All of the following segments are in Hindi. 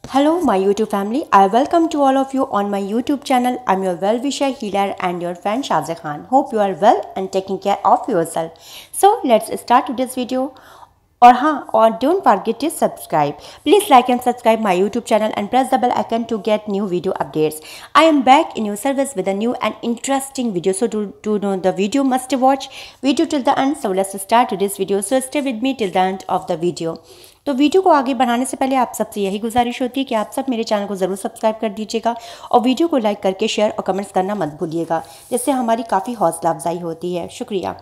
Hello, my YouTube family. I welcome to all of you on my YouTube channel. I'm your well-wisher, healer, and your friend Shazia Khan. Hope you are well and taking care of yourself. So let's start today's video. और don't forget to subscribe. Please like and subscribe my YouTube channel and press the bell icon to get new video updates. I am back in your service with a new and interesting video. So to know the video, must watch video till the end. So let's start today's video. So stay with me till the end of the video. तो वीडियो को आगे बढ़ाने से पहले आप सबसे यही गुजारिश होती है कि आप सब मेरे चैनल को ज़रूर सब्सक्राइब कर दीजिएगा और वीडियो को लाइक करके शेयर और कमेंट्स करना मत भूलिएगा, जिससे हमारी काफ़ी हौसला अफजाई होती है। शुक्रिया।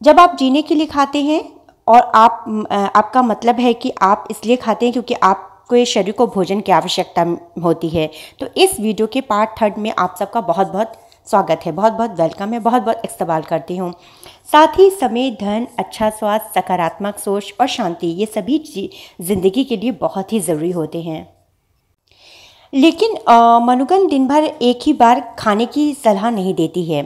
जब आप जीने के लिए खाते हैं और आपका मतलब है कि आप इसलिए खाते हैं क्योंकि आपको ये शरीर को भोजन की आवश्यकता होती है, तो इस वीडियो के पार्ट 3 में आप सबका बहुत बहुत स्वागत है, बहुत बहुत वेलकम है, बहुत बहुत इस्तकबाल करती हूँ। साथ ही समय, धन, अच्छा स्वास्थ्य, सकारात्मक सोच और शांति, ये सभी ज़िंदगी के लिए बहुत ही ज़रूरी होते हैं। लेकिन मनुगन दिन भर एक ही बार खाने की सलाह नहीं देती है।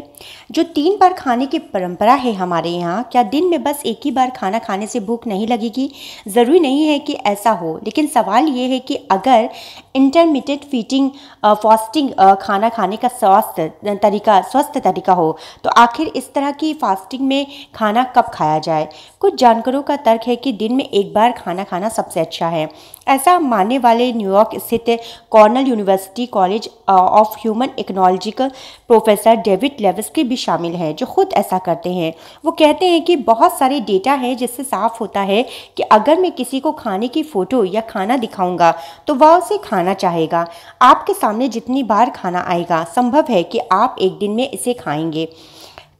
जो 3 बार खाने की परंपरा है हमारे यहाँ, क्या दिन में बस एक ही बार खाना खाने से भूख नहीं लगेगी? ज़रूरी नहीं है कि ऐसा हो, लेकिन सवाल ये है कि अगर इंटरमिटेंट फीडिंग फास्टिंग खाना खाने का स्वस्थ तरीका हो, तो आखिर इस तरह की फास्टिंग में खाना कब खाया जाए? कुछ जानकारों का तर्क है कि दिन में एक बार खाना खाना सबसे अच्छा है। ऐसा मानने वाले न्यूयॉर्क स्थित Cornell University college of human ecological professor David Levisky भी शामिल हैं, जो खुद ऐसा करते हैं। वो कहते हैं कि बहुत सारे डेटा है जिससे साफ होता है कि अगर मैं किसी को खाने की फ़ोटो या खाना दिखाऊंगा तो वह उसे खाना चाहेगा। आपके सामने जितनी बार खाना आएगा, संभव है कि आप एक दिन में इसे खाएंगे।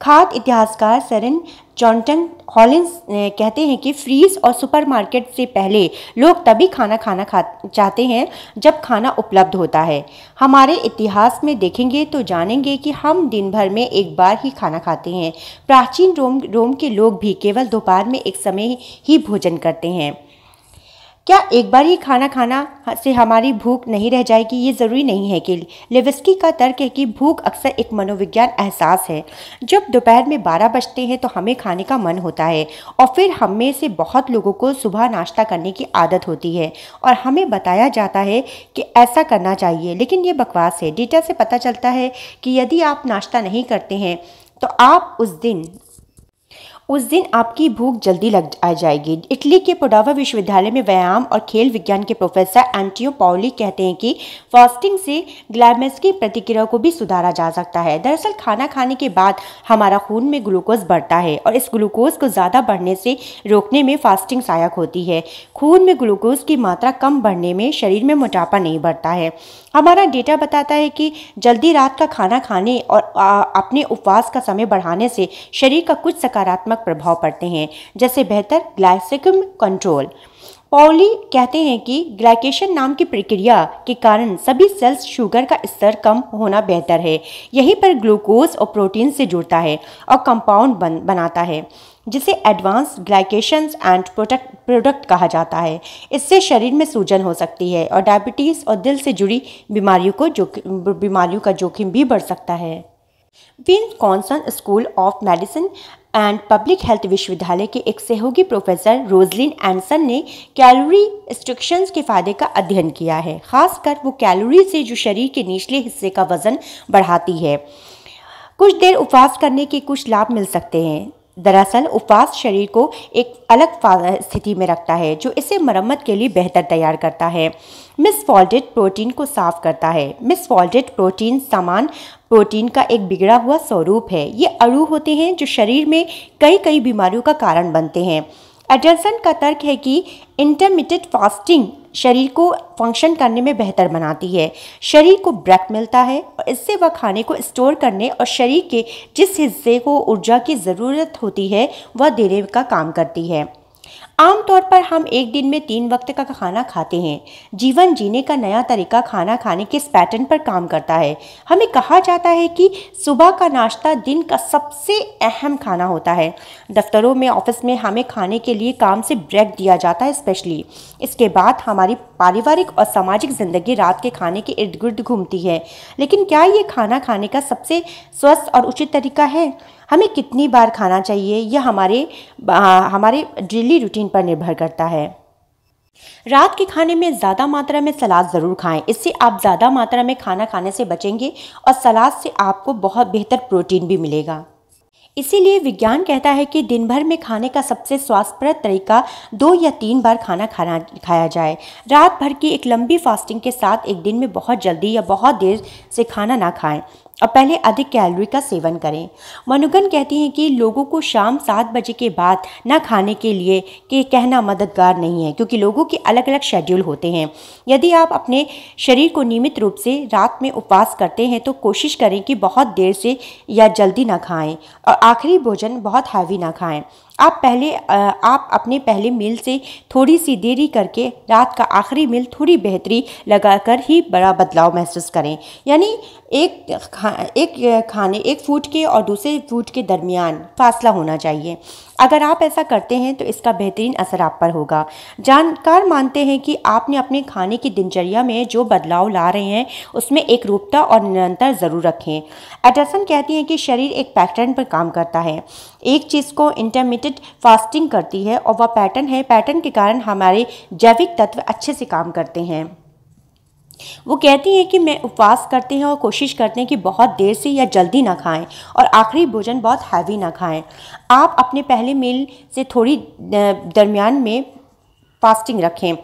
खाद्य इतिहासकार सेरेन जॉनटन हॉलिंस कहते हैं कि फ्रीज और सुपरमार्केट से पहले लोग तभी खाना चाहते हैं जब खाना उपलब्ध होता है। हमारे इतिहास में देखेंगे तो जानेंगे कि हम दिन भर में एक बार ही खाना खाते हैं। प्राचीन रोम के लोग भी केवल दोपहर में एक समय ही भोजन करते हैं। क्या एक बार ही खाना खाना से हमारी भूख नहीं रह जाएगी? ये ज़रूरी नहीं है कि लेविस्की का तर्क है कि भूख अक्सर एक मनोविज्ञान एहसास है। जब दोपहर में 12 बजते हैं तो हमें खाने का मन होता है, और फिर हम में से बहुत लोगों को सुबह नाश्ता करने की आदत होती है और हमें बताया जाता है कि ऐसा करना चाहिए, लेकिन ये बकवास है। डेटा से पता चलता है कि यदि आप नाश्ता नहीं करते हैं तो आप उस दिन आपकी भूख जल्दी लग आ जाएगी। इटली के पोडावा विश्वविद्यालय में व्यायाम और खेल विज्ञान के प्रोफेसर एंटियो पाउली कहते हैं कि फास्टिंग से ग्लाइसेमिक की प्रतिक्रिया को भी सुधारा जा सकता है। दरअसल खाना खाने के बाद हमारा खून में ग्लूकोज बढ़ता है और इस ग्लूकोज को ज़्यादा बढ़ने से रोकने में फास्टिंग सहायक होती है। खून में ग्लूकोज की मात्रा कम बढ़ने में शरीर में मोटापा नहीं बढ़ता है। हमारा डेटा बताता है कि जल्दी रात का खाना खाने और अपने उपवास का समय बढ़ाने से शरीर का कुछ सकारात्मक प्रभाव पड़ते हैं, जैसे बेहतर ग्लाइसेमिक कंट्रोल। पॉली कहते हैं कि ग्लाइकेशन नाम की प्रक्रिया के कारण सभी सेल्स शुगर का स्तर कम होना बेहतर है। यहीं पर ग्लूकोज और प्रोटीन से जुड़ता है और कंपाउंड बनाता है, जिसे एडवांस ग्लाइकेशन एंड प्रोडक्ट कहा जाता है। इससे शरीर में सूजन हो सकती है और डायबिटीज़ और दिल से जुड़ी बीमारियों का जोखिम भी बढ़ सकता है। Wisconsin school of medicine and public health विश्वविद्यालय के एक सहयोगी प्रोफेसर रोजलिन एंडरसन ने कैलोरी रिस्ट्रिक्शंस के फायदे का अध्ययन किया है। खासकर वो कैलोरी से जो शरीर के निचले हिस्से का वजन बढ़ाती है। कुछ देर उपवास करने के कुछ लाभ मिल सकते हैं। दरअसल उपवास शरीर को एक अलग स्थिति में रखता है, जो इसे मरम्मत के लिए बेहतर तैयार करता है। मिसफॉल्टेड प्रोटीन को साफ करता है। मिसफॉल्टेड प्रोटीन समान प्रोटीन का एक बिगड़ा हुआ स्वरूप है। ये अणु होते हैं जो शरीर में कई बीमारियों का कारण बनते हैं। एंडरसन का तर्क है कि इंटरमिटेंट फास्टिंग शरीर को फंक्शन करने में बेहतर बनाती है। शरीर को ब्रेक मिलता है और इससे वह खाने को स्टोर करने और शरीर के जिस हिस्से को ऊर्जा की ज़रूरत होती है वह देने का काम करती है। आमतौर पर हम एक दिन में 3 वक्त का खाना खाते हैं। जीवन जीने का नया तरीका खाना खाने के इस पैटर्न पर काम करता है। हमें कहा जाता है कि सुबह का नाश्ता दिन का सबसे अहम खाना होता है। दफ्तरों में, ऑफिस में हमें खाने के लिए काम से ब्रेक दिया जाता है स्पेशली। इसके बाद हमारी पारिवारिक और सामाजिक ज़िंदगी रात के खाने के इर्द गिर्द घूमती है। लेकिन क्या ये खाना खाने का सबसे स्वस्थ और उचित तरीका है? हमें कितनी बार खाना चाहिए यह हमारे डेली रूटीन पर निर्भर करता है। रात के खाने में ज़्यादा मात्रा में सलाद ज़रूर खाएं। इससे आप ज़्यादा मात्रा में खाना खाने से बचेंगे और सलाद से आपको बहुत बेहतर प्रोटीन भी मिलेगा। इसीलिए विज्ञान कहता है कि दिन भर में खाने का सबसे स्वास्थ्यप्रद तरीका 2 या 3 बार खाना खाया जाए। रात भर की एक लंबी फास्टिंग के साथ एक दिन में बहुत जल्दी या बहुत देर से खाना ना खाएं और पहले अधिक कैलोरी का सेवन करें। मनुगन कहती हैं कि लोगों को शाम 7 बजे के बाद न खाने के लिए कहना मददगार नहीं है, क्योंकि लोगों के अलग अलग शेड्यूल होते हैं। यदि आप अपने शरीर को नियमित रूप से रात में उपवास करते हैं तो कोशिश करें कि बहुत देर से या जल्दी ना खाएं और आखिरी भोजन बहुत हैवी ना खाएं। आप अपने पहले मील से थोड़ी सी देरी करके रात का आखिरी मील थोड़ी बेहतरी लगाकर ही बड़ा बदलाव महसूस करें। यानी एक फूड के और दूसरे फूड के दरमियान फासला होना चाहिए। अगर आप ऐसा करते हैं तो इसका बेहतरीन असर आप पर होगा। जानकार मानते हैं कि आपने अपने खाने की दिनचर्या में जो बदलाव ला रहे हैं उसमें एक रूपता और निरंतर ज़रूर रखें। एडरसन कहती हैं कि शरीर एक पैटर्न पर काम करता है। एक चीज़ को इंटरमिटेंट फास्टिंग करती है और वह पैटर्न के कारण हमारे जैविक तत्व अच्छे से काम करते हैं। वो कहती हैं कि मैं उपवास करते हैं और कोशिश करते हैं कि बहुत देर से या जल्दी ना खाएं और आखिरी भोजन बहुत हैवी ना खाएं। आप अपने पहले मील से थोड़ी दरमियान में फास्टिंग रखें।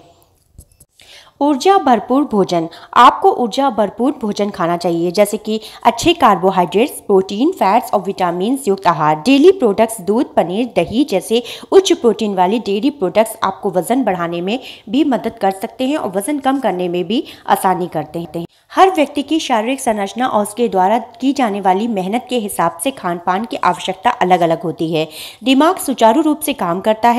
ऊर्जा भरपूर भोजन। आपको ऊर्जा भरपूर भोजन खाना चाहिए, जैसे कि अच्छे कार्बोहाइड्रेट्स, प्रोटीन, फैट्स और विटामिन युक्त आहार। डेयरी प्रोडक्ट्स, दूध, पनीर, दही जैसे उच्च प्रोटीन वाली डेयरी प्रोडक्ट्स आपको वजन बढ़ाने में भी मदद कर सकते हैं और वजन कम करने में भी आसानी करते हैं। हर व्यक्ति की शारीरिक संरचना और उसके द्वारा की जाने वाली मेहनत के हिसाब से खान पान की आवश्यकता अलग अलग होती है। दिमाग सुचारू रूप से काम करता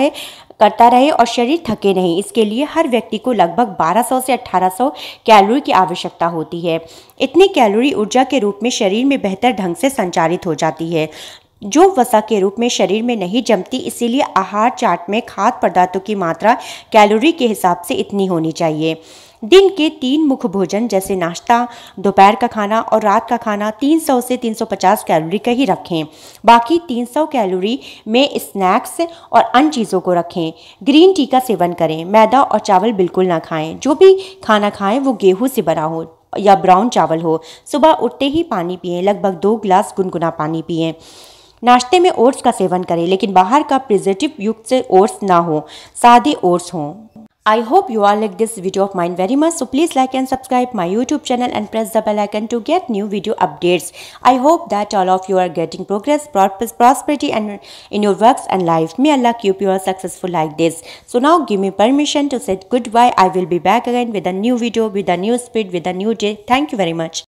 रहे और शरीर थके नहीं, इसके लिए हर व्यक्ति को लगभग 1200 से 1800 कैलोरी की आवश्यकता होती है। इतनी कैलोरी ऊर्जा के रूप में शरीर में बेहतर ढंग से संचारित हो जाती है, जो वसा के रूप में शरीर में नहीं जमती। इसीलिए आहार चार्ट में खाद्य पदार्थों की मात्रा कैलोरी के हिसाब से इतनी होनी चाहिए। दिन के 3 मुख्य भोजन जैसे नाश्ता, दोपहर का खाना और रात का खाना 300 से 350 कैलोरी का ही रखें। बाकी 300 कैलोरी में स्नैक्स और अन्य चीज़ों को रखें। ग्रीन टी का सेवन करें। मैदा और चावल बिल्कुल ना खाएं। जो भी खाना खाएं वो गेहूं से बना हो या ब्राउन चावल हो। सुबह उठते ही पानी पिएं, लगभग 2 गिलास गुनगुना पानी पिएं। नाश्ते में ओट्स का सेवन करें, लेकिन बाहर का प्रिजर्वेटिव युक्त ओट्स ना हो, सादे ओट्स हों। I hope you all like this video of mine very much, so please like and subscribe my YouTube channel and press the bell icon to get new video updates. I hope that all of you are getting progress, prosperity and in your works and life. May Allah keep you all successful like this. So now give me permission to say goodbye. I will be back again with a new video, with a new speed, with a new day. Thank you very much.